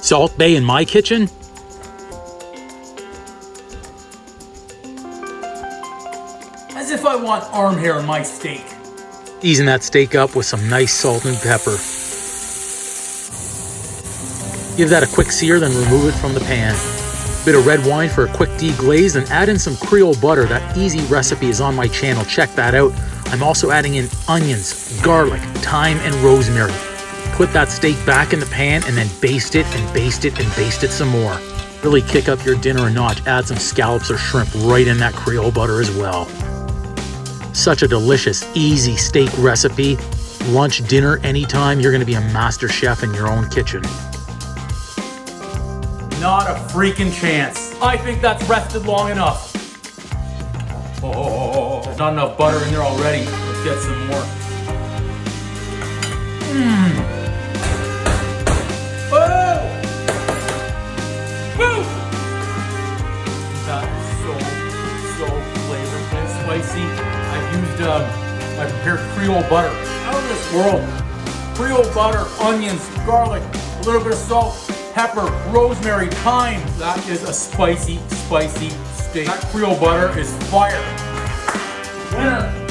Salt Bay in my kitchen? As if I want arm hair in my steak. Season that steak up with some nice salt and pepper. Give that a quick sear, then remove it from the pan. Bit of red wine for a quick deglaze, and add in some Creole butter. That easy recipe is on my channel. Check that out. I'm also adding in onions, garlic, thyme, and rosemary. Put that steak back in the pan and then baste it and baste it and baste it some more. Really kick up your dinner a notch. Add some scallops or shrimp right in that Creole butter as well. Such a delicious, easy steak recipe. Lunch, dinner, anytime, you're gonna be a master chef in your own kitchen. Not a freaking chance. I think that's rested long enough. Oh, there's not enough butter in there already. Let's get some more. Oh! Woo! That is so flavorful and spicy. I've used my prepared Creole butter. Out of this world. Creole butter, onions, garlic, a little bit of salt, pepper, rosemary, thyme. That is a spicy steak. That Creole butter is fire. Winner.